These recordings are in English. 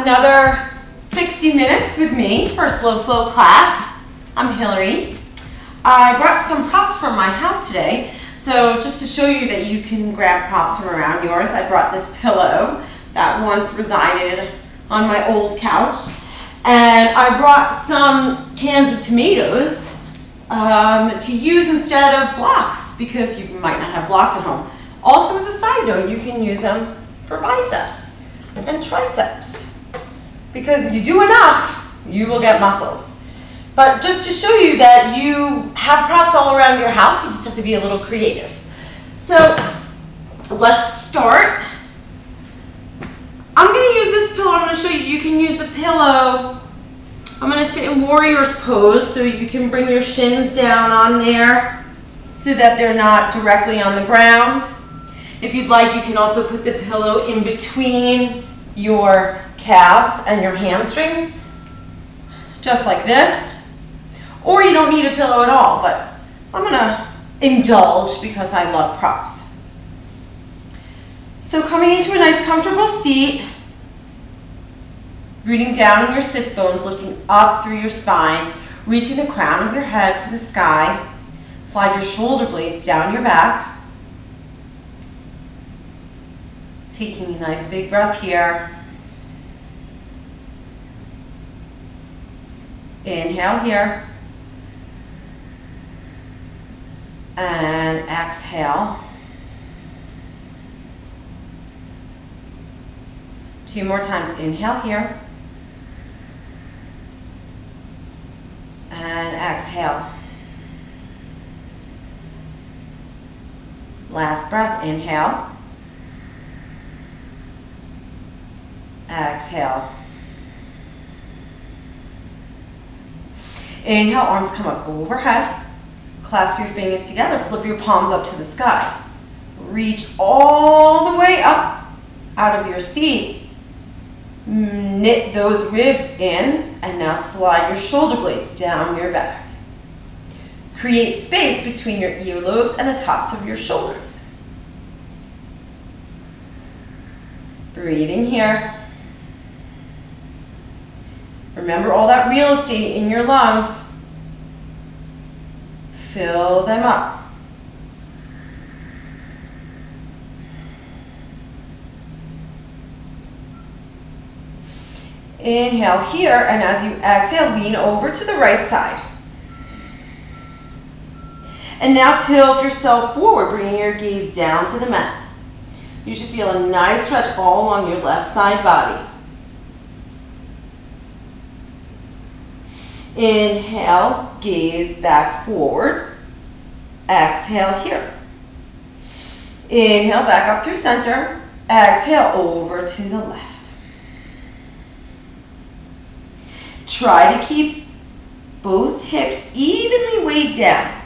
another 60 minutes with me for a slow flow class. I'm Hillary. I brought some props from my house today. So just to show you that you can grab props from around yours, I brought this pillow that once resided on my old couch. And I brought some cans of tomatoes to use instead of blocks because you might not have blocks at home. Also, as a side note, you can use them for biceps and triceps. Because you do enough, you will get muscles. But just to show you that you have props all around your house, you just have to be a little creative. So let's start. I'm going to use this pillow. I'm going to show you, you can use the pillow. I'm going to sit in warrior's pose so you can bring your shins down on there so that they're not directly on the ground. If you'd like, you can also put the pillow in between your calves and your hamstrings, just like this. Or you don't need a pillow at all, but I'm gonna indulge because I love props. So coming into a nice comfortable seat, rooting down in your sits bones, lifting up through your spine, reaching the crown of your head to the sky, slide your shoulder blades down your back, taking a nice big breath here. Inhale here. And exhale. 2 more times. Inhale here. And exhale. Last breath. Inhale. Exhale. Inhale, arms come up overhead. Clasp your fingers together, flip your palms up to the sky. Reach all the way up out of your seat. Knit those ribs in, and now slide your shoulder blades down your back. Create space between your earlobes and the tops of your shoulders. Breathing here. Remember all that real estate in your lungs. Fill them up. Inhale here, and as you exhale, lean over to the right side. And now tilt yourself forward, bringing your gaze down to the mat. You should feel a nice stretch all along your left side body. Inhale, gaze back forward. Exhale here. Inhale, back up through center. Exhale, over to the left. Try to keep both hips evenly weighed down.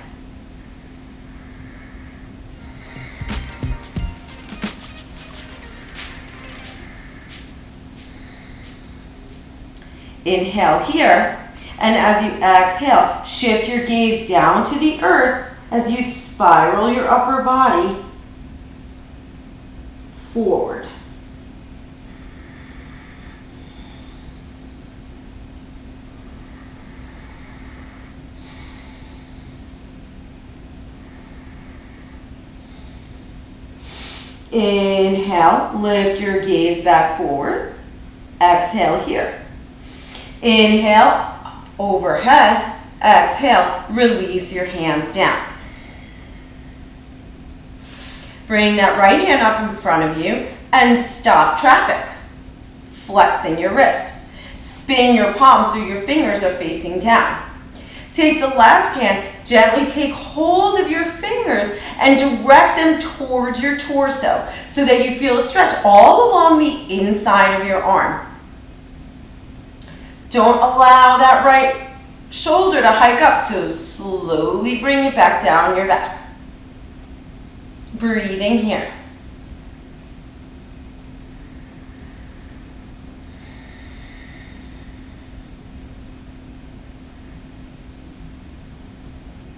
Inhale here. And as you exhale, shift your gaze down to the earth as you spiral your upper body forward. Inhale, lift your gaze back forward. Exhale here. Inhale, overhead. Exhale, release your hands down. Bring that right hand up in front of you and stop traffic. Flexing your wrist. Spin your palms so your fingers are facing down. Take the left hand, gently take hold of your fingers and direct them towards your torso so that you feel a stretch all along the inside of your arm. Don't allow that right shoulder to hike up, so slowly bring it back down your back. Breathing here.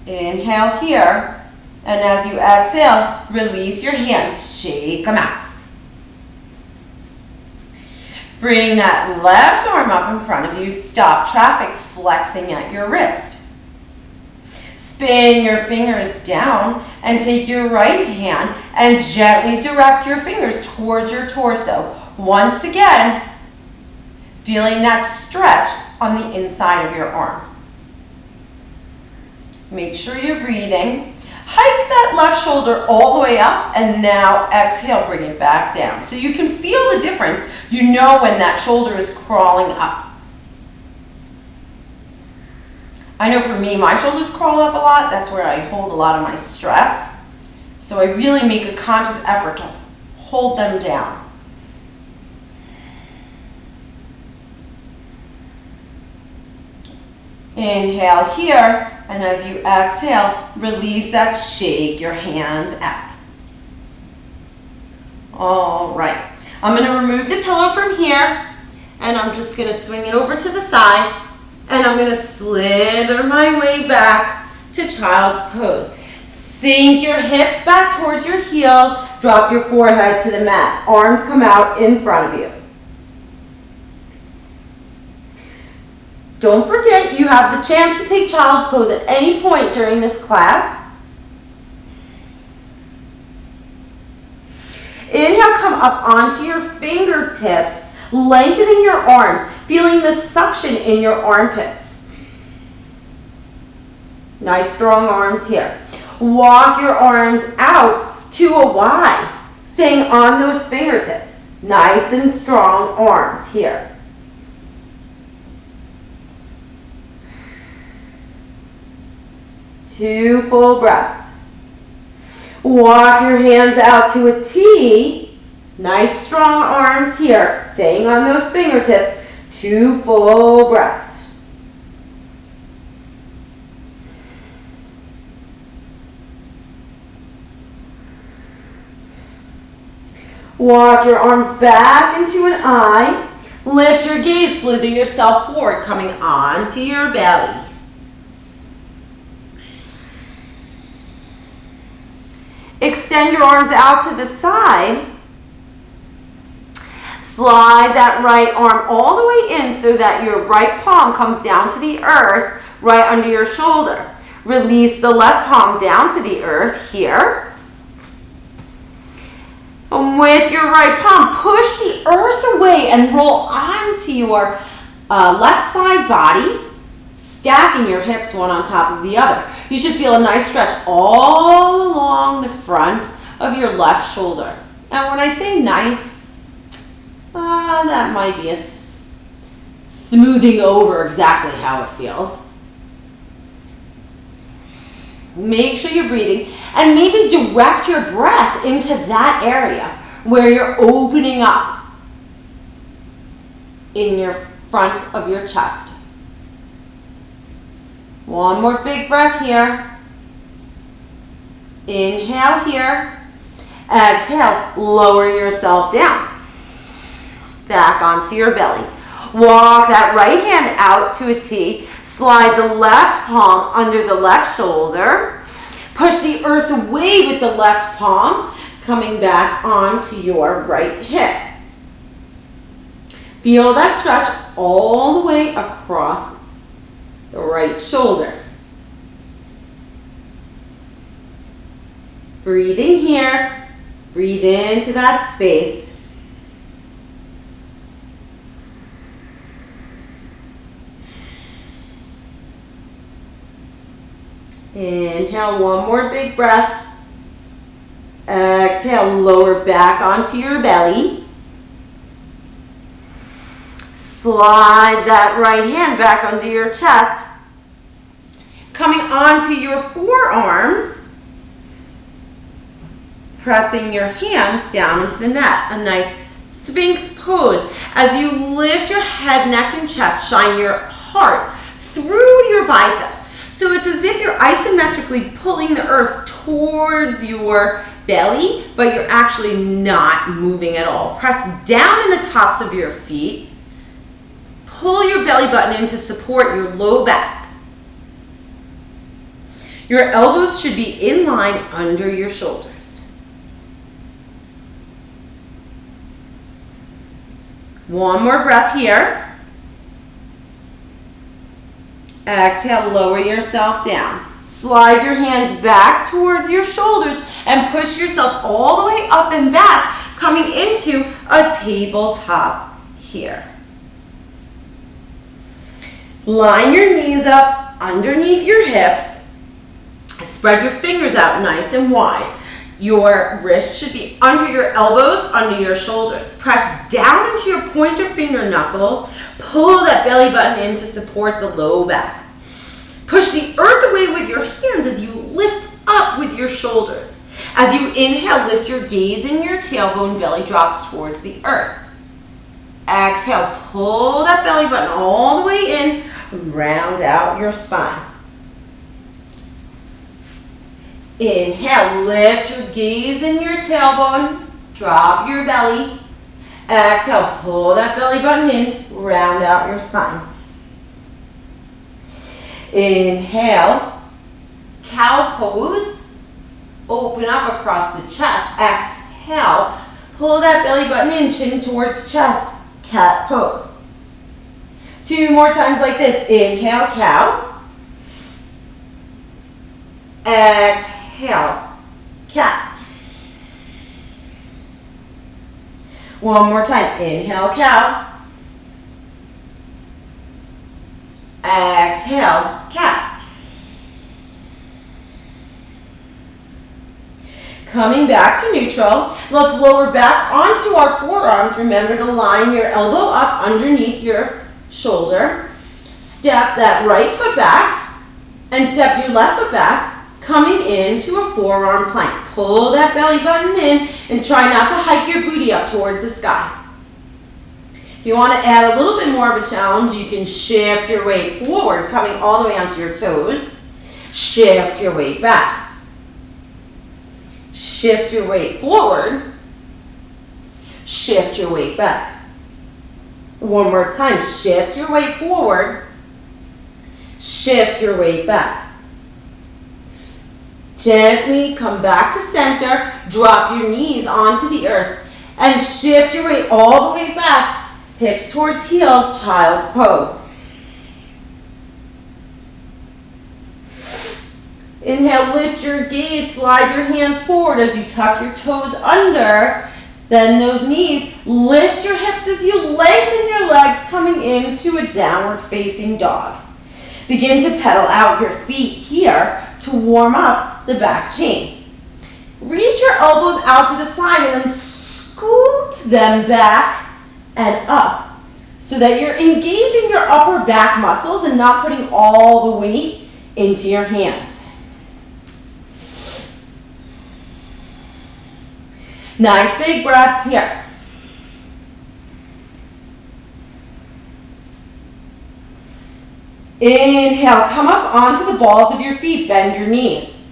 Inhale here, and as you exhale, release your hands, shake them out. Bring that left arm up in front of you. Stop traffic, flexing at your wrist. Spin your fingers down and take your right hand and gently direct your fingers towards your torso. Once again, feeling that stretch on the inside of your arm. Make sure you're breathing. Hike that left shoulder all the way up and now exhale, bring it back down. So you can feel the difference. You know when that shoulder is crawling up. I know for me, my shoulders crawl up a lot. That's where I hold a lot of my stress. So I really make a conscious effort to hold them down. Inhale here, and as you exhale, release that, shake your hands out. All right, I'm gonna remove the pillow from here, and I'm just gonna swing it over to the side, and I'm gonna slither my way back to child's pose. Sink your hips back towards your heels, drop your forehead to the mat. Arms come out in front of you. Don't forget, you have the chance to take child's pose at any point during this class. Inhale, come up onto your fingertips, lengthening your arms, feeling the suction in your armpits. Nice strong arms here. Walk your arms out to a Y, staying on those fingertips. Nice and strong arms here. 2 full breaths. Walk your hands out to a T. Nice strong arms here, staying on those fingertips. 2 full breaths. Walk your arms back into an I. Lift your gaze, slither yourself forward, coming onto your belly. Extend your arms out to the side. Slide that right arm all the way in so that your right palm comes down to the earth, right under your shoulder. Release the left palm down to the earth here. And with your right palm, push the earth away and roll onto your left side body, stacking your hips one on top of the other. You should feel a nice stretch all along the front of your left shoulder. And when I say nice, that might be a smoothing over exactly how it feels. Make sure you're breathing and maybe direct your breath into that area where you're opening up in your front of your chest. One more big breath here. Inhale here. Exhale, lower yourself down. Back onto your belly. Walk that right hand out to a T. Slide the left palm under the left shoulder. Push the earth away with the left palm, coming back onto your right hip. Feel that stretch all the way across the right shoulder. Breathing here. Breathe into that space. Inhale, one more big breath. Exhale, lower back onto your belly. Slide that right hand back under your chest. Coming onto your forearms. Pressing your hands down into the mat. A nice Sphinx pose. As you lift your head, neck, and chest, shine your heart through your biceps. So it's as if you're isometrically pulling the earth towards your belly, but you're actually not moving at all. Press down in the tops of your feet. Pull your belly button in to support your low back. Your elbows should be in line under your shoulders. One more breath here. Exhale, lower yourself down. Slide your hands back towards your shoulders and push yourself all the way up and back, coming into a tabletop here. Line your knees up underneath your hips. Spread your fingers out nice and wide. Your wrists should be under your elbows, under your shoulders. Press down into your pointer finger knuckles. Pull that belly button in to support the low back. Push the earth away with your hands as you lift up with your shoulders. As you inhale, lift your gaze and your tailbone, belly drops towards the earth. Exhale, pull that belly button all the way in, round out your spine. Inhale, lift your gaze and your tailbone, drop your belly. Exhale, pull that belly button in, round out your spine. Inhale, cow pose, open up across the chest. Exhale, pull that belly button in, chin towards chest, cat pose. 2 more times like this. Inhale, cow. Exhale, cat. 1 more time. Inhale, cow. Exhale, cat. Coming back to neutral, let's lower back onto our forearms. Remember to line your elbow up underneath your shoulder. Step that right foot back and step your left foot back, coming into a forearm plank. Pull that belly button in and try not to hike your booty up towards the sky. If you want to add a little bit more of a challenge, you can shift your weight forward, coming all the way onto your toes. Shift your weight back. Shift your weight forward. Shift your weight back. 1 more time. Shift your weight forward. Shift your weight back. Gently come back to center. Drop your knees onto the earth and shift your weight all the way back. Hips towards heels, child's pose. Inhale, lift your gaze, slide your hands forward as you tuck your toes under. Bend those knees, lift your hips as you lengthen your legs, coming into a downward facing dog. Begin to pedal out your feet here to warm up the back chain. Reach your elbows out to the side and then scoop them back and up so that you're engaging your upper back muscles and not putting all the weight into your hands. Nice big breaths here. Inhale, come up onto the balls of your feet, bend your knees.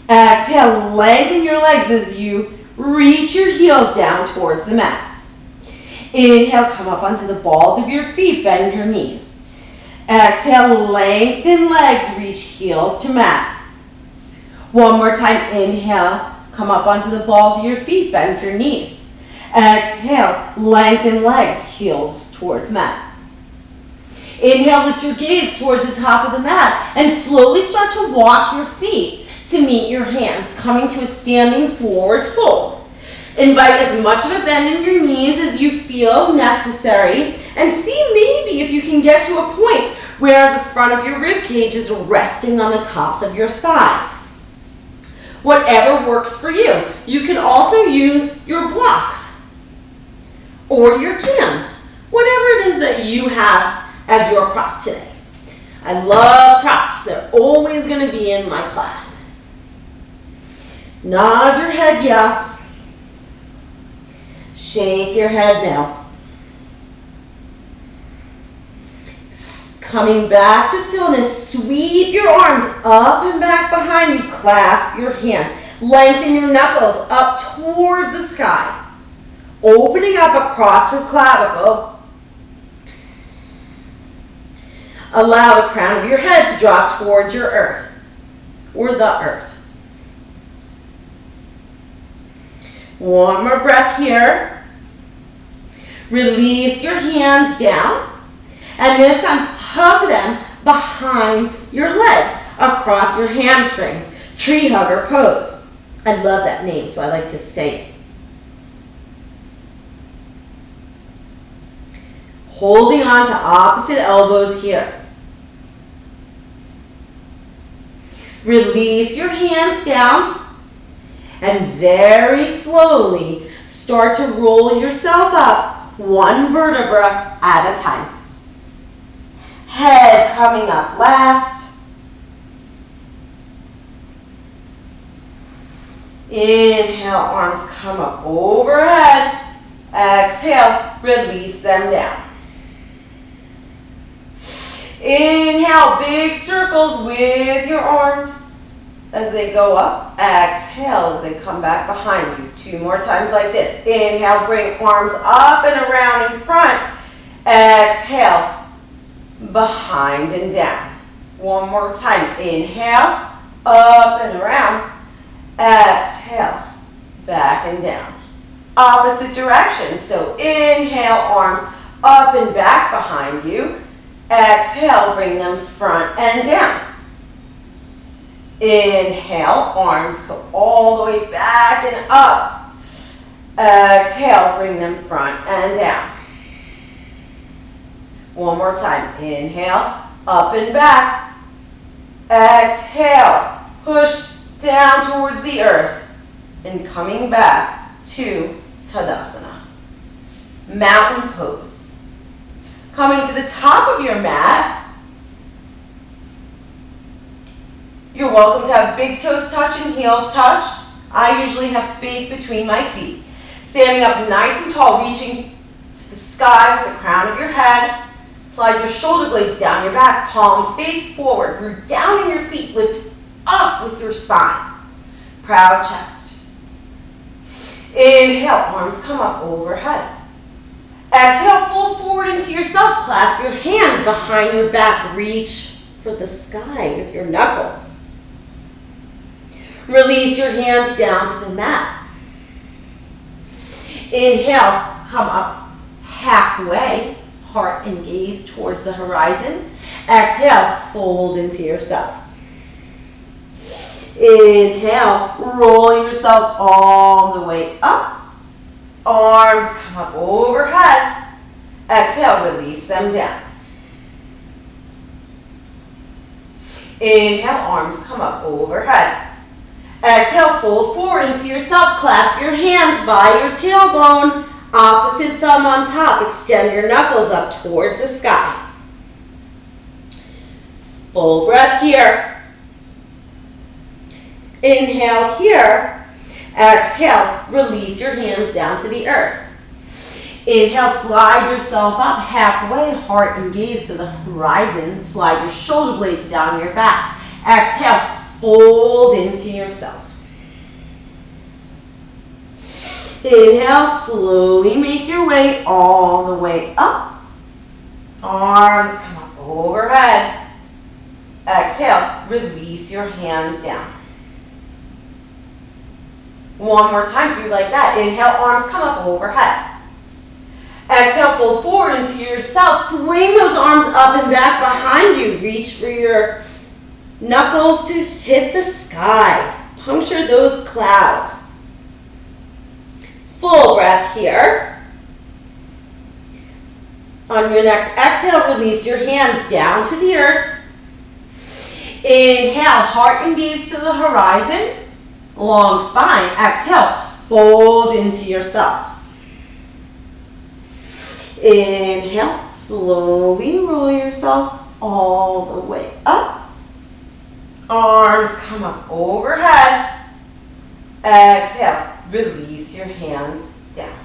Exhale, lengthen your legs as you reach your heels down towards the mat. Inhale, come up onto the balls of your feet, bend your knees. Exhale, lengthen legs, reach heels to mat. 1 more time. Inhale, come up onto the balls of your feet, bend your knees. Exhale, lengthen legs, heels towards mat. Inhale, lift your gaze towards the top of the mat and slowly start to walk your feet to meet your hands, coming to a standing forward fold. Invite as much of a bend in your knees as you feel necessary and see maybe if you can get to a point where the front of your rib cage is resting on the tops of your thighs. Whatever works for you. You can also use your blocks or your cans, whatever it is that you have as your prop today. I love props. They're always going to be in my class. Nod your head yes. Shake your head no. Coming back to stillness, sweep your arms up and back behind you. Clasp your hands. Lengthen your knuckles up towards the sky. Opening up across your clavicle. Allow the crown of your head to drop towards your earth or the earth. 1 more breath here. Release your hands down. And this time, hug them behind your legs, across your hamstrings. Tree hugger pose. I love that name, so I like to say it. Holding on to opposite elbows here. Release your hands down and very slowly start to roll yourself up one vertebra at a time. Head coming up last. Inhale, arms come up overhead. Exhale, release them down. Inhale, big circles with your arms as they go up. Exhale as they come back behind you. 2 more times like this. Inhale, bring arms up and around in front. Exhale, behind and down. 1 more time. Inhale, up and around. Exhale, back and down. Opposite direction. So inhale, arms up and back behind you. Exhale, bring them front and down. Inhale, arms go all the way back and up. Exhale, bring them front and down. 1 more time. Inhale, up and back. Exhale, push down towards the earth and coming back to Tadasana. Mountain pose. Coming to the top of your mat, you're welcome to have big toes touch and heels touch. I usually have space between my feet. Standing up nice and tall, reaching to the sky with the crown of your head. Slide your shoulder blades down your back, palms face forward. Root down in your feet, lift up with your spine. Proud chest. Inhale, arms come up overhead. Exhale, fold forward into yourself. Clasp your hands behind your back. Reach for the sky with your knuckles. Release your hands down to the mat. Inhale, come up halfway. Heart and gaze towards the horizon. Exhale, fold into yourself. Inhale, roll yourself all the way up. Arms come up overhead. Exhale, release them down. Inhale, arms come up overhead. Exhale, fold forward into yourself. Clasp your hands by your tailbone. Opposite thumb on top. Extend your knuckles up towards the sky. Full breath here. Inhale here. Exhale, release your hands down to the earth. Inhale, slide yourself up halfway, heart and gaze to the horizon. Slide your shoulder blades down your back. Exhale, fold into yourself. Inhale, slowly make your way all the way up. Arms come up overhead. Exhale, release your hands down. 1 more time, do like that. Inhale, arms come up overhead. Exhale, fold forward into yourself. Swing those arms up and back behind you. Reach for your knuckles to hit the sky. Puncture those clouds. Full breath here. On your next exhale, release your hands down to the earth. Inhale, heart and gaze to the horizon. Long spine. Exhale, fold into yourself. Inhale, slowly roll yourself all the way up. Arms come up overhead. Exhale, release your hands down.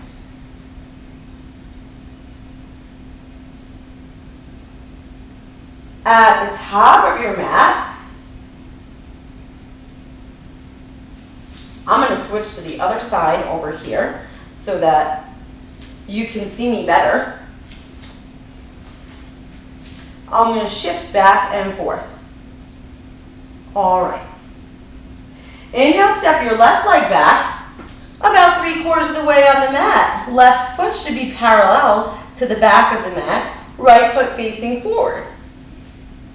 At the top of your mat, I'm going to switch to the other side over here so that you can see me better. I'm going to shift back and forth. All right. Inhale, step your left leg back. about 3/4 of the way on the mat. Left foot should be parallel to the back of the mat. Right foot facing forward.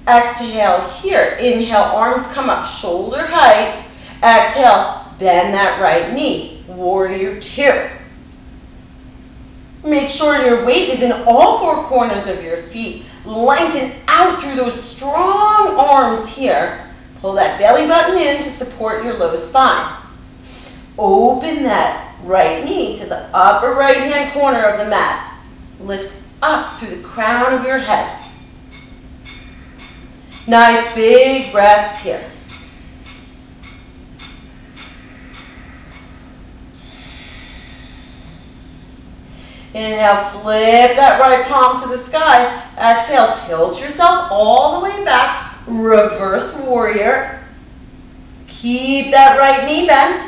Exhale here. Inhale, arms come up shoulder height. Exhale, bend that right knee. Warrior two. Make sure your weight is in all four corners of your feet. Lengthen out through those strong arms here. Pull that belly button in to support your low spine. Open that right knee to the upper right hand corner of the mat. Lift up through the crown of your head. Nice big breaths here. Inhale, flip that right palm to the sky. Exhale, tilt yourself all the way back. Reverse warrior. Keep that right knee bent.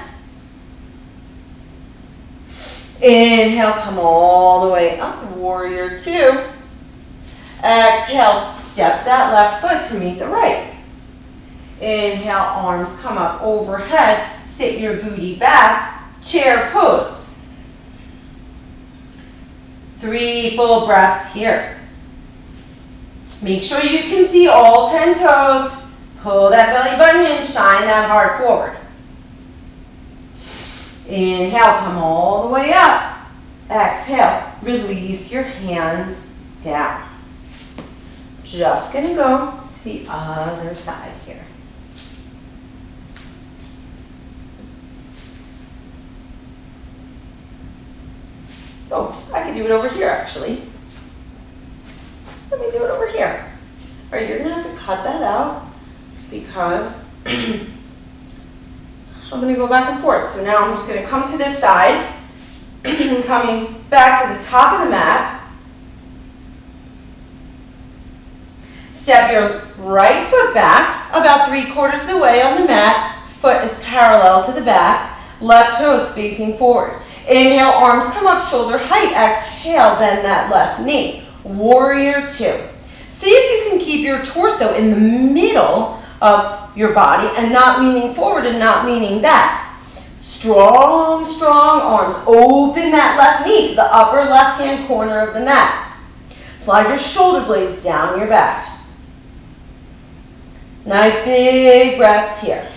Inhale, come all the way up. Warrior two. Exhale, step that left foot to meet the right. Inhale, arms come up overhead. Sit your booty back. Chair pose. 3 full breaths here. Make sure you can see all 10 toes. Pull that belly button in, shine that heart forward. Inhale, come all the way up. Exhale, release your hands down. Just gonna go to the other side here. Oh, I could do it over here actually. Let me do it over here. All right, you're gonna have to cut that out because I'm gonna go back and forth. So now I'm just gonna come to this side, coming back to the top of the mat. Step your right foot back about 3/4 of the way on the mat. Foot is parallel to the back. Left toe is facing forward. Inhale, arms come up shoulder height. Exhale, bend that left knee. Warrior two. See if you can keep your torso in the middle of your body and not leaning forward and not leaning back. Strong, strong arms. Open that left knee to the upper left-hand corner of the mat. Slide your shoulder blades down your back. Nice big breaths here.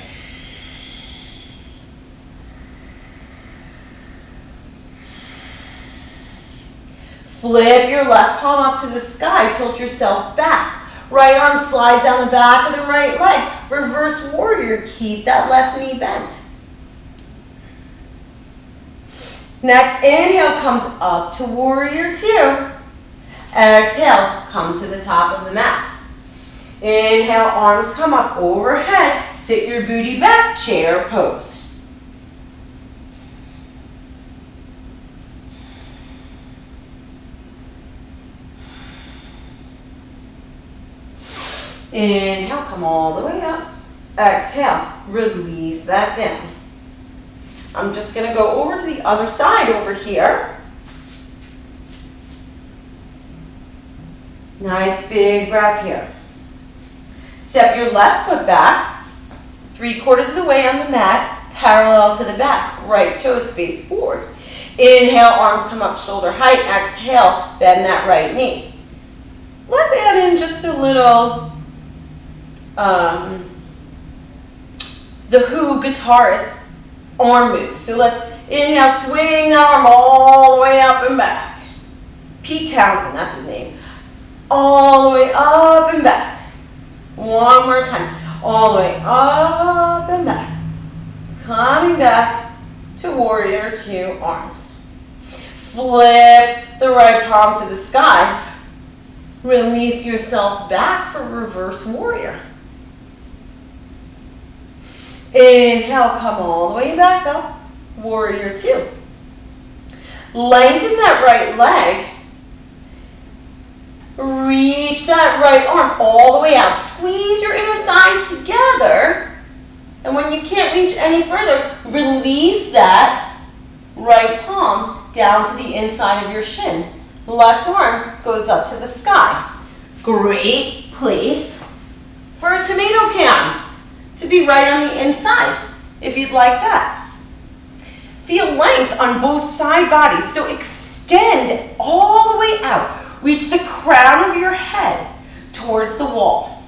Flip your left palm up to the sky. Tilt yourself back. Right arm slides down the back of the right leg. Reverse warrior. Keep that left knee bent. Next, inhale comes up to warrior two. Exhale, come to the top of the mat. Inhale, arms come up overhead. Sit your booty back, chair pose. Inhale, come all the way up. Exhale, release that down. I'm just gonna go over to the other side over here. Nice big breath here. Step your left foot back, 3/4 of the way on the mat, parallel to the back. Right toes face forward. Inhale, arms come up shoulder height. Exhale, bend that right knee. Let's add in just a little The Who guitarist arm moves. So let's inhale, swing the arm all the way up and back. Pete Townsend, that's his name. All the way up and back. One more time. All the way up and back. Coming back to warrior two arms. Flip the right palm to the sky. Release yourself back for reverse warrior. Inhale, come all the way back up. Warrior two. Lengthen that right leg. Reach that right arm all the way out. Squeeze your inner thighs together. And when you can't reach any further, release that right palm down to the inside of your shin. Left arm goes up to the sky. Great place for a tomato can to be right on the inside, if you'd like that. Feel length on both side bodies, so extend all the way out. Reach the crown of your head towards the wall.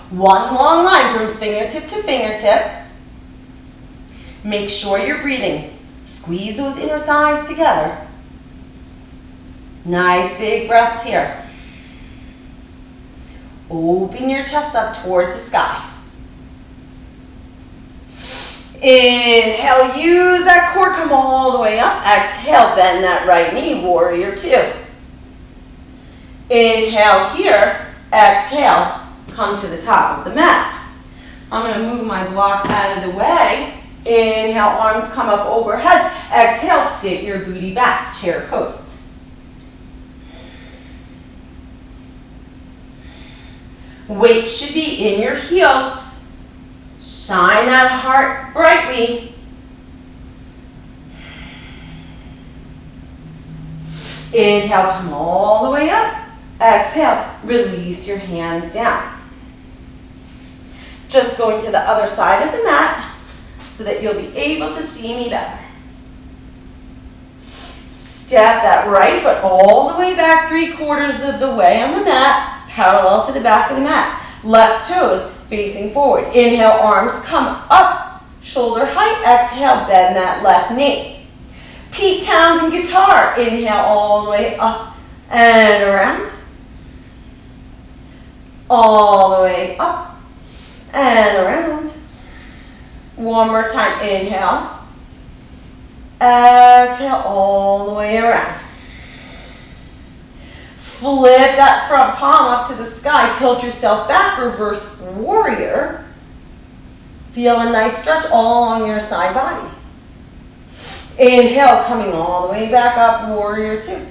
One long line from fingertip to fingertip. Make sure you're breathing. Squeeze those inner thighs together. Nice big breaths here. Open your chest up towards the sky. Inhale, use that core, come all the way up. Exhale, bend that right knee, warrior two. Inhale here, exhale, come to the top of the mat. I'm going to move my block out of the way. Inhale, arms come up overhead. Exhale, sit your booty back, chair pose. Weight should be in your heels. Shine that heart brightly. Inhale, come all the way up. Exhale, release your hands down. Just going to the other side of the mat so that you'll be able to see me better. Step that right foot all the way back 3/4 of the way on the mat, parallel to the back of the mat. Left toes facing forward. Inhale, arms come up, shoulder height. Exhale, bend that left knee. Pete Townsend guitar. Inhale all the way up and around. All the way up and around. One more time. Inhale. Exhale all the way around. Flip that front palm up to the sky. Tilt yourself back. Reverse warrior. Feel a nice stretch all along your side body. Inhale, coming all the way back up, warrior two.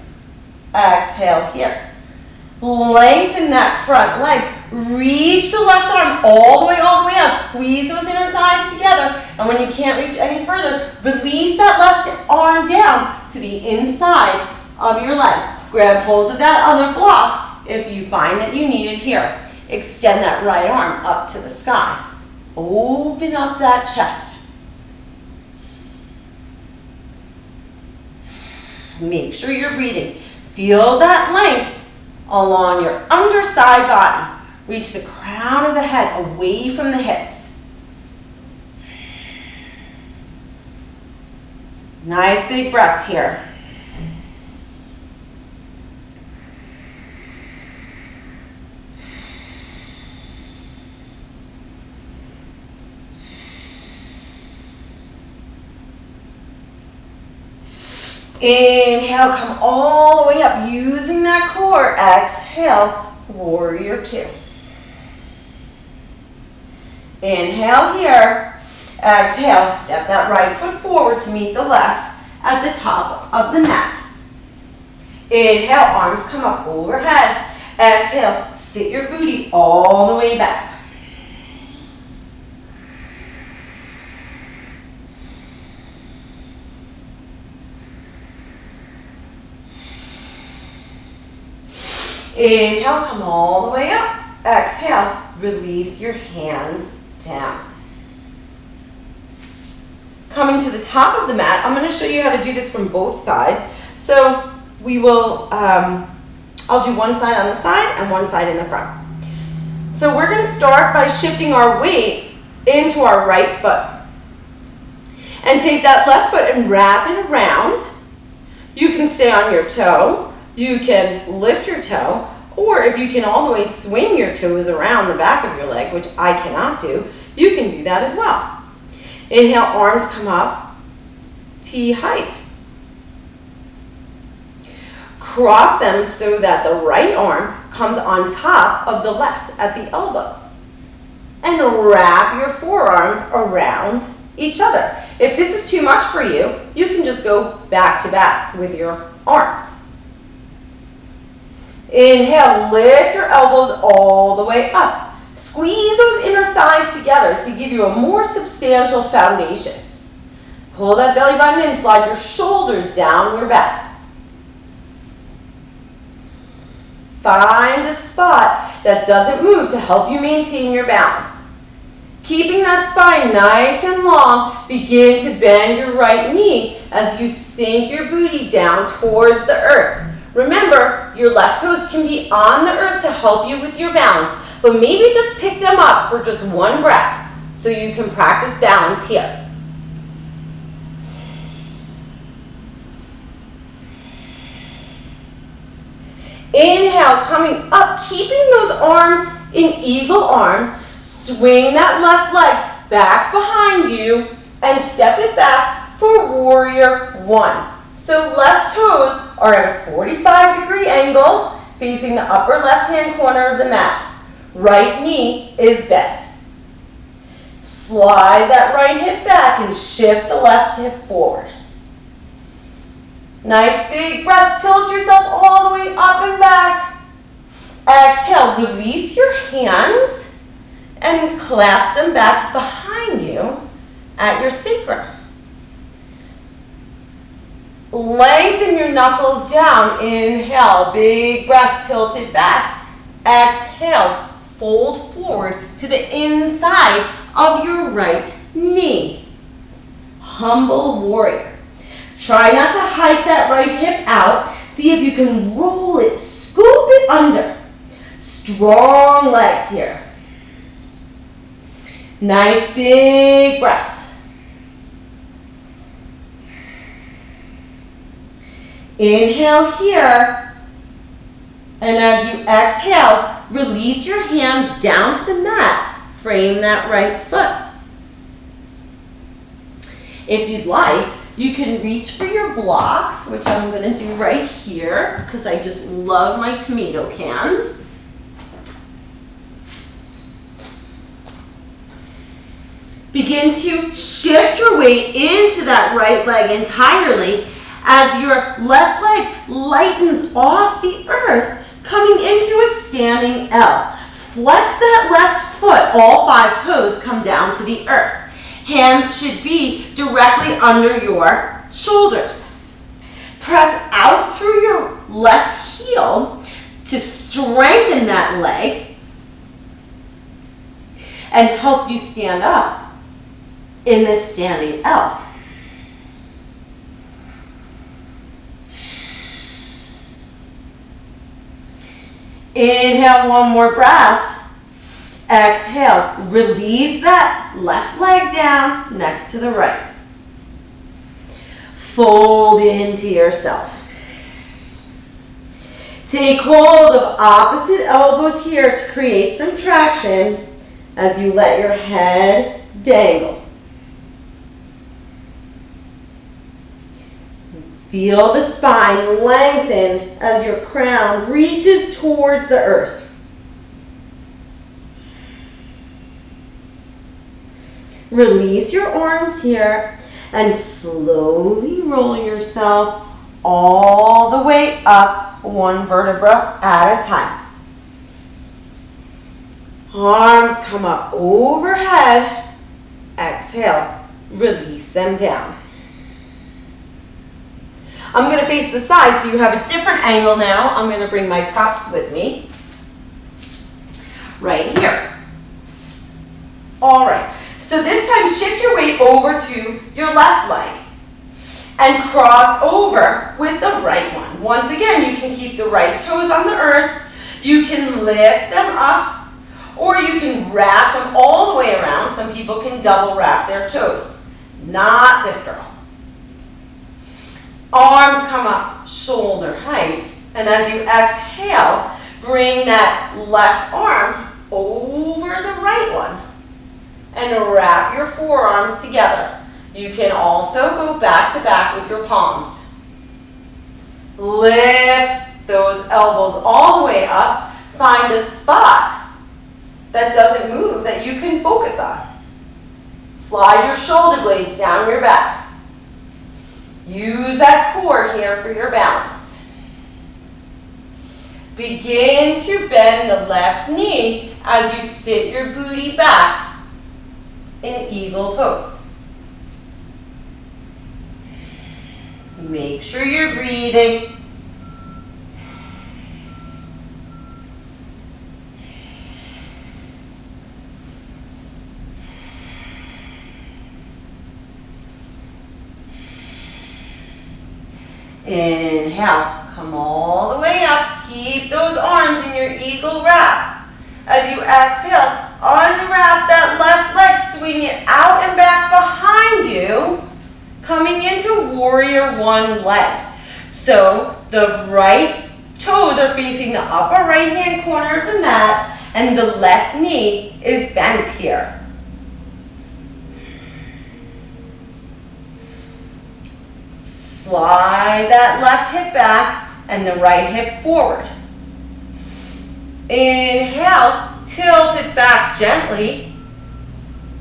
Exhale here. Lengthen that front leg. Reach the left arm all the way up. Squeeze those inner thighs together. And when you can't reach any further, release that left arm down to the inside of your leg. Grab hold of that other block if you find that you need it here. Extend that right arm up to the sky. Open up that chest. Make sure you're breathing. Feel that length along your underside body. Reach the crown of the head away from the hips. Nice big breaths here. Inhale, come all the way up, using that core. Exhale, warrior two. Inhale here. Exhale, step that right foot forward to meet the left at the top of the mat. Inhale, arms come up overhead. Exhale, sit your booty all the way back. Inhale, come all the way up. Exhale, release your hands down. Coming to the top of the mat, I'm going to show you how to do this from both sides. So we will, I'll do one side on the side and one side in the front. So we're going to start by shifting our weight into our right foot. And take that left foot and wrap it around. You can stay on your toe. You can lift your toe, or if you can all the way swing your toes around the back of your leg, which I cannot do, you can do that as well. Inhale, arms come up, T height. Cross them so that the right arm comes on top of the left at the elbow. And wrap your forearms around each other. If this is too much for you, you can just go back to back with your arms. Inhale, lift your elbows all the way up. Squeeze those inner thighs together to give you a more substantial foundation. Pull that belly button in, slide your shoulders down your back. Find a spot that doesn't move to help you maintain your balance. Keeping that spine nice and long, begin to bend your right knee as you sink your booty down towards the earth. Remember, your left toes can be on the earth to help you with your balance, but maybe just pick them up for just one breath so you can practice balance here. Inhale, coming up, keeping those arms in eagle arms. Swing that left leg back behind you and step it back for warrior one. So left toes are at a 45-degree angle facing the upper left-hand corner of the mat. Right knee is bent. Slide that right hip back and shift the left hip forward. Nice big breath. Tilt yourself all the way up and back. Exhale. Release your hands and clasp them back behind you at your sacrum. Lengthen your knuckles down. Inhale, big breath, tilt it back. Exhale, fold forward to the inside of your right knee. Humble warrior. Try not to hike that right hip out. See if you can roll it, scoop it under. Strong legs here. Nice big breaths. Inhale here. And as you exhale, release your hands down to the mat. Frame that right foot. If you'd like, you can reach for your blocks, which I'm going to do right here because I just love my tomato cans. Begin to shift your weight into that right leg entirely as your left leg lightens off the earth, coming into a standing L. Flex that left foot, all 5 toes come down to the earth. Hands should be directly under your shoulders. Press out through your left heel to strengthen that leg and help you stand up in this standing L. Inhale, one more breath. Exhale, release that left leg down next to the right. Fold into yourself. Take hold of opposite elbows here to create some traction as you let your head dangle. Feel the spine lengthen as your crown reaches towards the earth. Release your arms here and slowly roll yourself all the way up, one vertebra at a time. Arms come up overhead. Exhale, release them down. I'm going to face the side so you have a different angle now. I'm going to bring my props with me right here. All right. So this time, shift your weight over to your left leg and cross over with the right one. Once again, you can keep the right toes on the earth. You can lift them up, or you can wrap them all the way around. Some people can double wrap their toes. Not this girl. Arms come up, shoulder height. And as you exhale, bring that left arm over the right one. And wrap your forearms together. You can also go back to back with your palms. Lift those elbows all the way up. Find a spot that doesn't move that you can focus on. Slide your shoulder blades down your back. Use that core here for your balance. Begin to bend the left knee as you sit your booty back in eagle pose. Make sure you're breathing. Inhale, come all the way up. Keep those arms in your eagle wrap. As you exhale, unwrap that left leg, swing it out and back behind you, coming into warrior one legs. So the right toes are facing the upper right hand corner of the mat and the left knee is bent here. Slide that left hip back and the right hip forward. Inhale, tilt it back gently.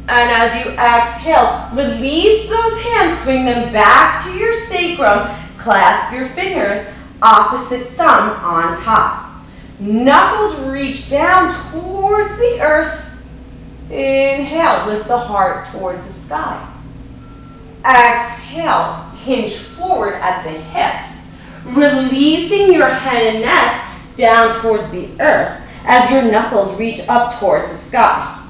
And as you exhale, release those hands, swing them back to your sacrum, clasp your fingers, opposite thumb on top. Knuckles reach down towards the earth. Inhale, lift the heart towards the sky. Exhale, hinge forward at the hips, releasing your head and neck down towards the earth as your knuckles reach up towards the sky.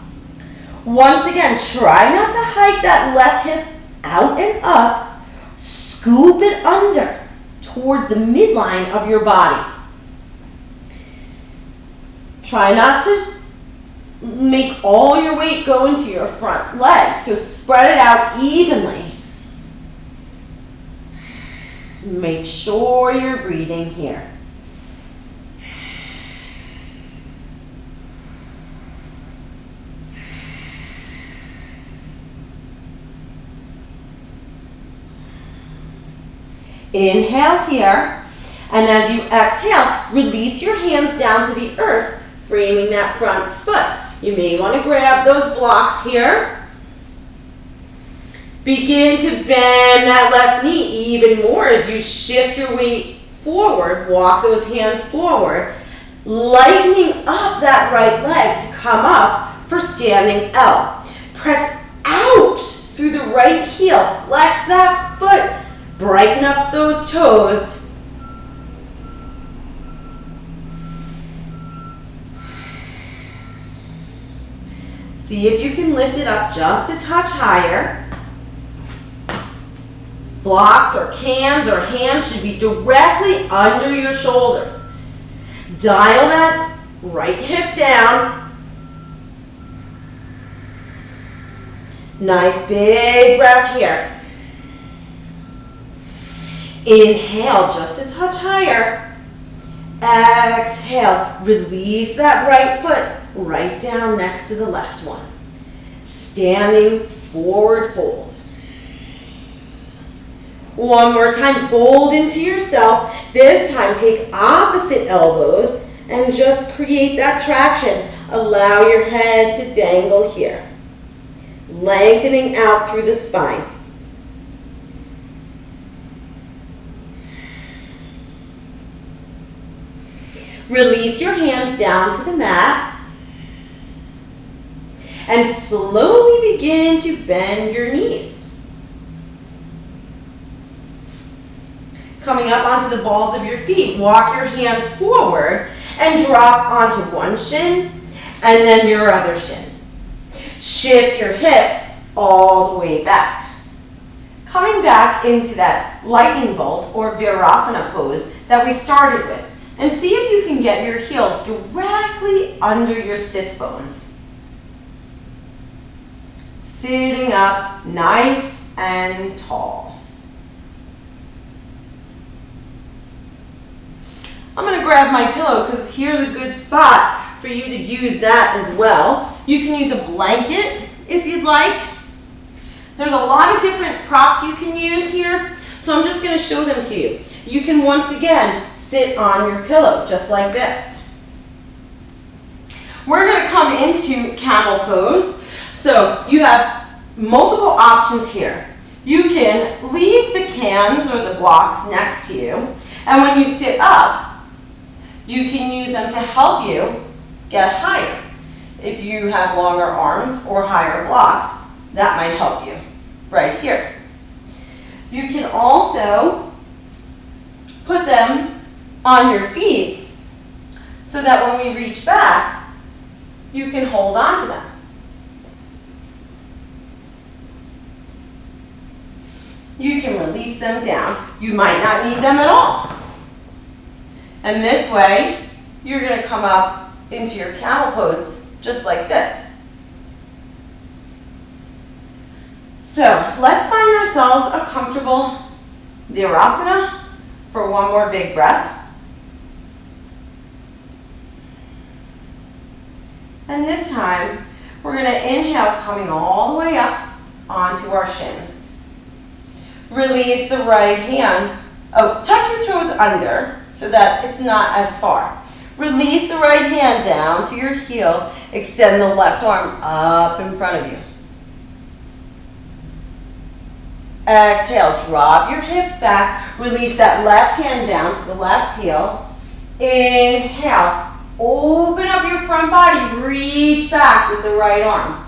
Once again, try not to hike that left hip out and up. Scoop it under towards the midline of your body. Try not to make all your weight go into your front leg, so spread it out evenly. Make sure you're breathing here. Inhale here, and as you exhale, release your hands down to the earth, framing that front foot. You may want to grab those blocks here. Begin to bend that left knee even more as you shift your weight forward. Walk those hands forward, lightening up that right leg to come up for standing L. Press out through the right heel. Flex that foot. Brighten up those toes. See if you can lift it up just a touch higher. Blocks or cans or hands should be directly under your shoulders. Dial that right hip down. Nice big breath here. Inhale just a touch higher. Exhale, release that right foot right down next to the left one. Standing forward fold. One more time, fold into yourself. This time, take opposite elbows and just create that traction. Allow your head to dangle here, lengthening out through the spine. Release your hands down to the mat and slowly begin to bend your knees. Coming up onto the balls of your feet, walk your hands forward and drop onto one shin and then your other shin. Shift your hips all the way back. Coming back into that lightning bolt or Virasana pose that we started with. And see if you can get your heels directly under your sits bones. Sitting up nice and tall. I'm going to grab my pillow because here's a good spot for you to use that as well. You can use a blanket if you'd like. There's a lot of different props you can use here, so I'm just going to show them to you. You can once again sit on your pillow just like this. We're going to come into camel pose. So you have multiple options here. You can leave the cans or the blocks next to you, and when you sit up, you can use them to help you get higher. If you have longer arms or higher blocks, that might help you right here. You can also put them on your feet so that when we reach back, you can hold on to them. You can release them down. You might not need them at all. And this way, you're going to come up into your camel pose just like this. So let's find ourselves a comfortable Virasana for one more big breath. And this time, we're going to inhale, coming all the way up onto our shins. Release the right hand. Oh, tuck your toes under so that it's not as far. Release the right hand down to your heel. Extend the left arm up in front of you. Exhale, drop your hips back. Release that left hand down to the left heel. Inhale, open up your front body. Reach back with the right arm.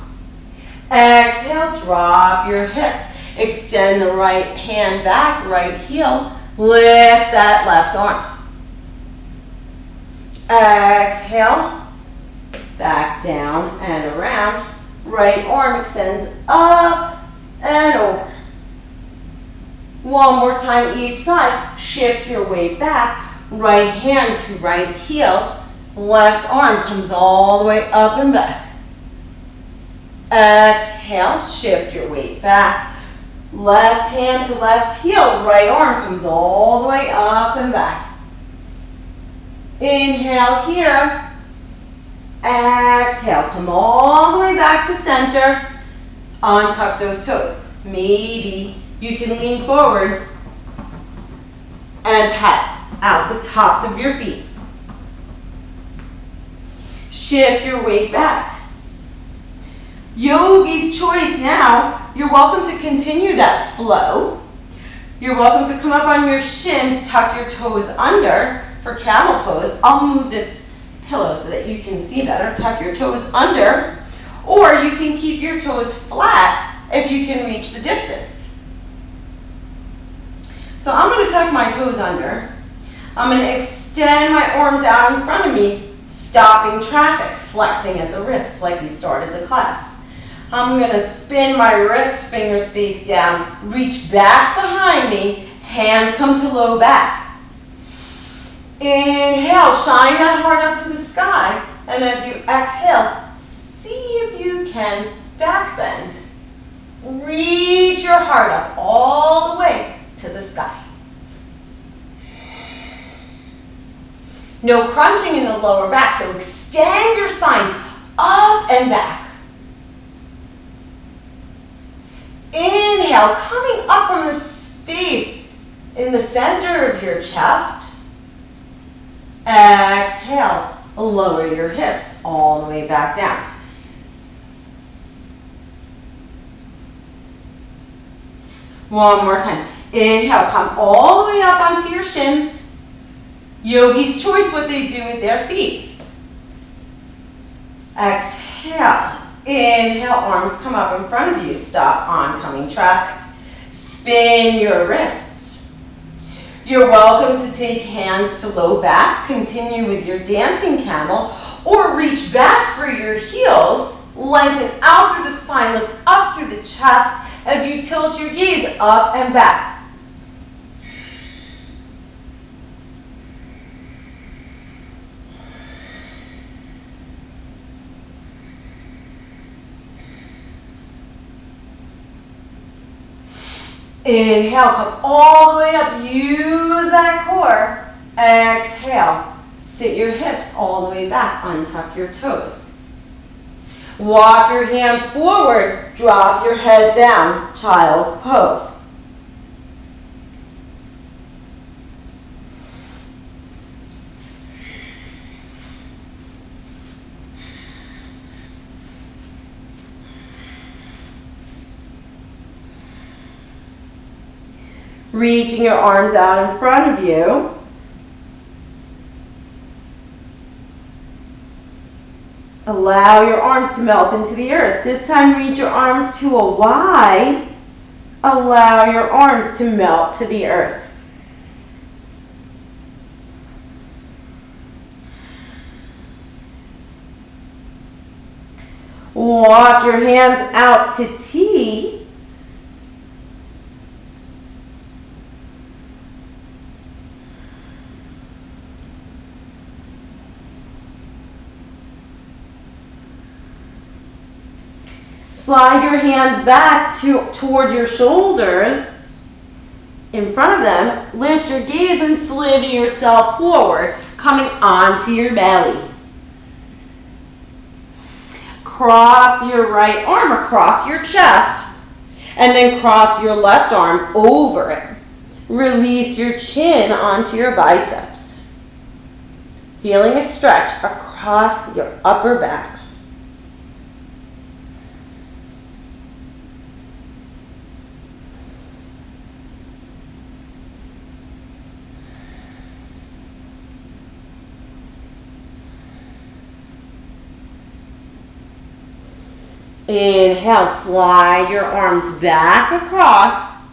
Exhale, drop your hips. Extend the right hand back, right heel. Lift that left arm. Exhale, back down and around. Right arm extends up and over. One more time each side. Shift your weight back. Right hand to right heel. Left arm comes all the way up and back. Exhale, shift your weight back. Left hand to left heel. Right arm comes all the way up and back. Inhale here. Exhale, come all the way back to center. Untuck those toes. Maybe you can lean forward and pat out the tops of your feet. Shift your weight back. Yogi's choice now. You're welcome to continue that flow. You're welcome to come up on your shins, tuck your toes under for camel pose. I'll move this pillow so that you can see better. Tuck your toes under, or you can keep your toes flat if you can reach the distance. So I'm going to tuck my toes under. I'm going to extend my arms out in front of me, stopping traffic, flexing at the wrists like we started the class. I'm going to spin my wrist, fingers face down, reach back behind me, hands come to low back. Inhale, shine that heart up to the sky, and as you exhale, see if you can back bend. Reach your heart up all the way to the sky. No crunching in the lower back, so extend your spine up and back. Inhale, coming up from the space in the center of your chest. Exhale, lower your hips all the way back down. One more time. Inhale, come all the way up onto your shins. Yogi's choice what they do with their feet. Exhale. Inhale, arms come up in front of you. Stop oncoming traffic. Spin your wrists. You're welcome to take hands to low back. Continue with your dancing camel, or reach back for your heels. Lengthen out through the spine, lift up through the chest as you tilt your gaze up and back. Inhale, come all the way up. Use that core. Exhale. Sit your hips all the way back. Untuck your toes. Walk your hands forward. Drop your head down. Child's pose. Reaching your arms out in front of you. Allow your arms to melt into the earth. This time, reach your arms to a Y. Allow your arms to melt to the earth. Walk your hands out to T. Slide your hands back towards your shoulders in front of them. Lift your gaze and slither yourself forward, coming onto your belly. Cross your right arm across your chest and then cross your left arm over it. Release your chin onto your biceps. Feeling a stretch across your upper back. Inhale, slide your arms back across.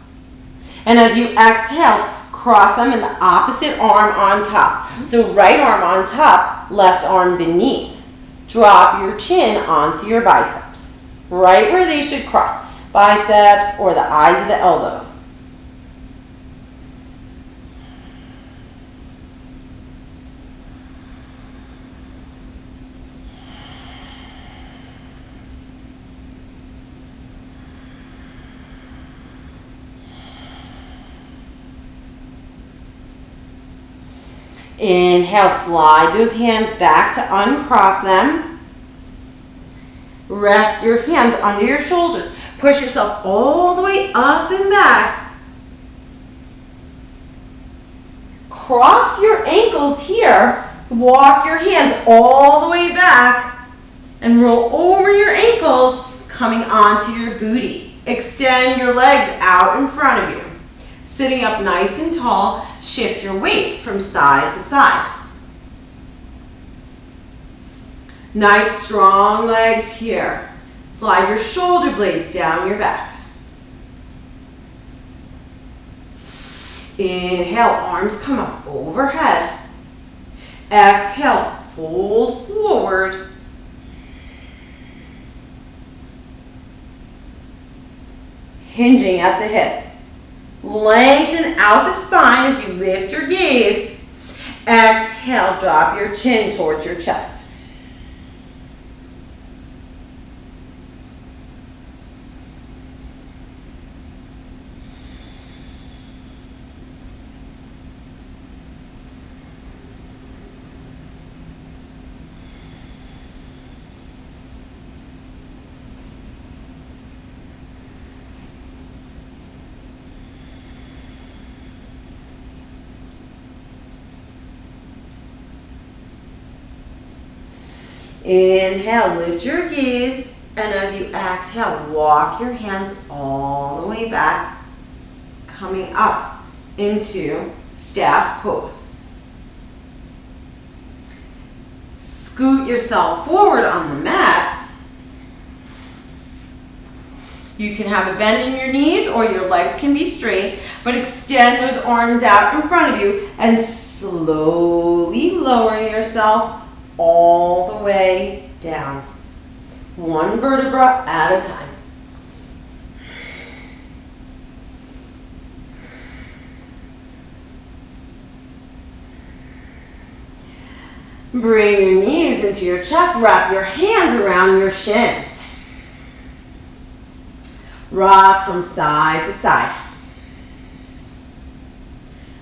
And as you exhale, cross them in the opposite arm on top. So right arm on top, left arm beneath. Drop your chin onto your biceps, right where they should cross. Biceps or the eyes of the elbow. Inhale, slide those hands back to uncross them. Rest your hands under your shoulders. Push yourself all the way up and back. Cross your ankles here. Walk your hands all the way back and roll over your ankles, coming onto your booty. Extend your legs out in front of you. Sitting up nice and tall, shift your weight from side to side. Nice strong legs here. Slide your shoulder blades down your back. Inhale, arms come up overhead. Exhale, fold forward. Hinging at the hips. Lengthen out the spine as you lift your gaze. Exhale, drop your chin towards your chest. Inhale, lift your gaze, and as you exhale, walk your hands all the way back, coming up into staff pose. Scoot yourself forward on the mat. You can have a bend in your knees or your legs can be straight, but extend those arms out in front of you and slowly lower yourself all the way down, one vertebra at a time. Bring your knees into your chest, wrap your hands around your shins. Rock from side to side.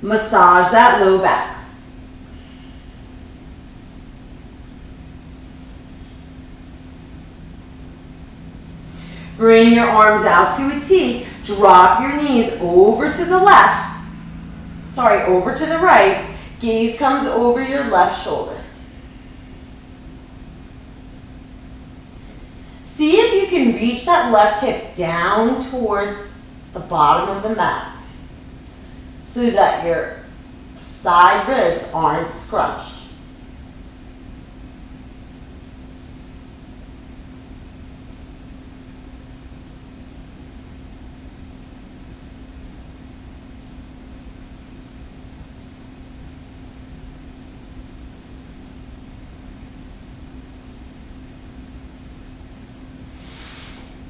Massage that low back. Bring your arms out to a T. Drop your knees over to the left. Over to the right. Gaze comes over your left shoulder. See if you can reach that left hip down towards the bottom of the mat so that your side ribs aren't scrunched.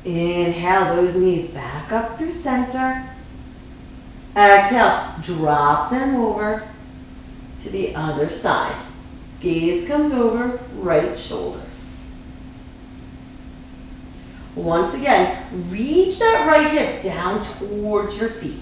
Inhale those knees back up through center. Exhale, drop them over to the other side. Gaze comes over right shoulder. Once again, reach that right hip down towards your feet.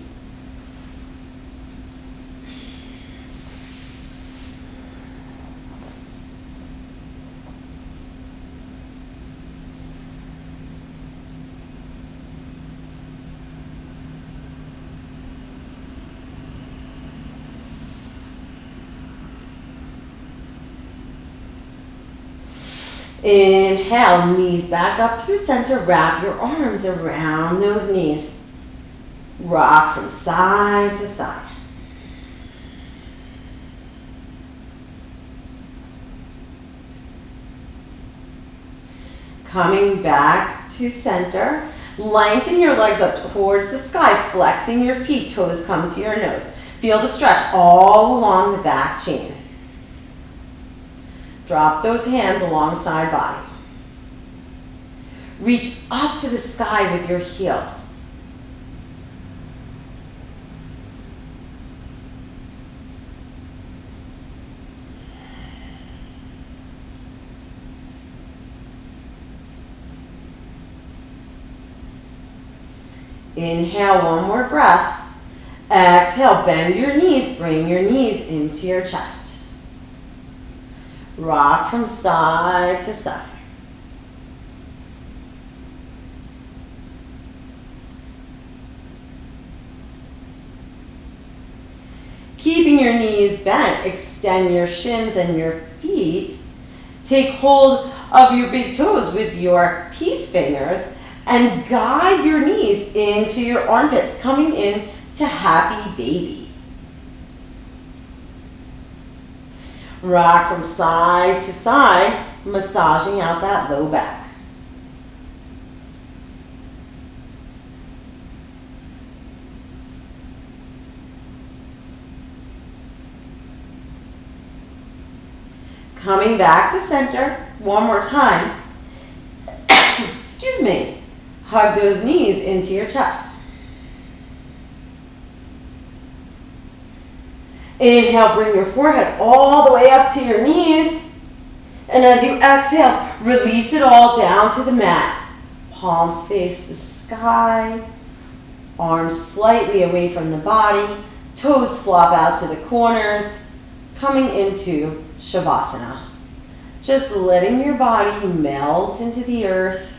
Inhale, knees back up through center. Wrap your arms around those knees. Rock from side to side. Coming back to center. Lengthen your legs up towards the sky, flexing your feet, toes come to your nose. Feel the stretch all along the back chain. Drop those hands alongside body. Reach up to the sky with your heels. Inhale, one more breath. Exhale, bend your knees, bring your knees into your chest. Rock from side to side. Keeping your knees bent, extend your shins and your feet. Take hold of your big toes with your peace fingers and guide your knees into your armpits, coming in to happy baby. Rock from side to side, massaging out that low back. Coming back to center, one more time. Excuse me. Hug those knees into your chest. Inhale, bring your forehead all the way up to your knees. And as you exhale, release it all down to the mat. Palms face the sky. Arms slightly away from the body. Toes flop out to the corners. Coming into Shavasana. Just letting your body melt into the earth.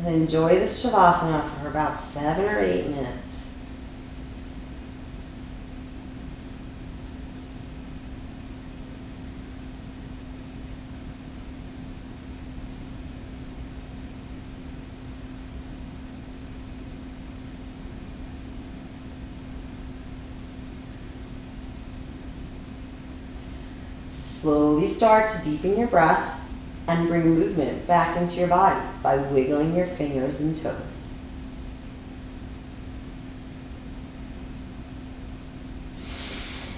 And enjoy this Shavasana for about 7 or 8 minutes. Slowly start to deepen your breath and bring movement back into your body by wiggling your fingers and toes.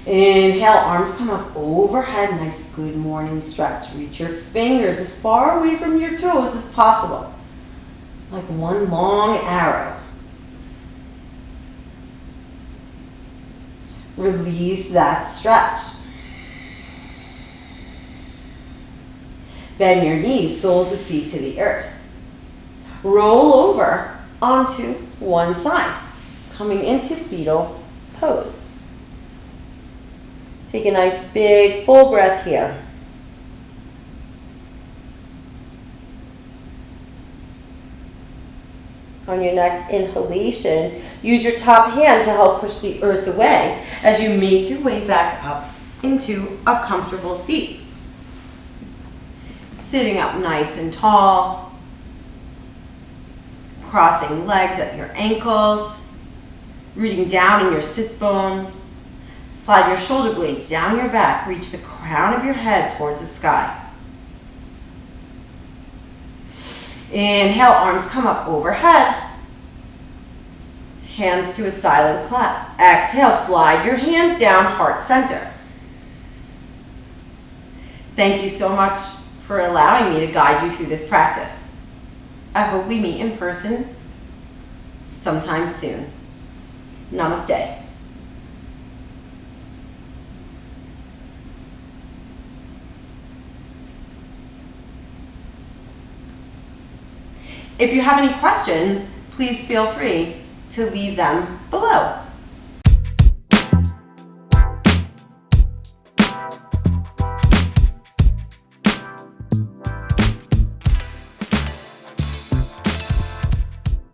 Inhale, arms come up overhead, nice good morning stretch. Reach your fingers as far away from your toes as possible, like one long arrow. Release that stretch. Bend your knees, soles of feet to the earth. Roll over onto one side, coming into fetal pose. Take a nice big full breath here. On your next inhalation, use your top hand to help push the earth away as you make your way back up into a comfortable seat. Sitting up nice and tall, crossing legs at your ankles, rooting down in your sits bones. Slide your shoulder blades down your back, reach the crown of your head towards the sky. Inhale, arms come up overhead. hands to a silent clap. Exhale, slide your hands down, heart center. Thank you so much for allowing me to guide you through this practice. I hope we meet in person sometime soon. Namaste. If you have any questions, please feel free to leave them below.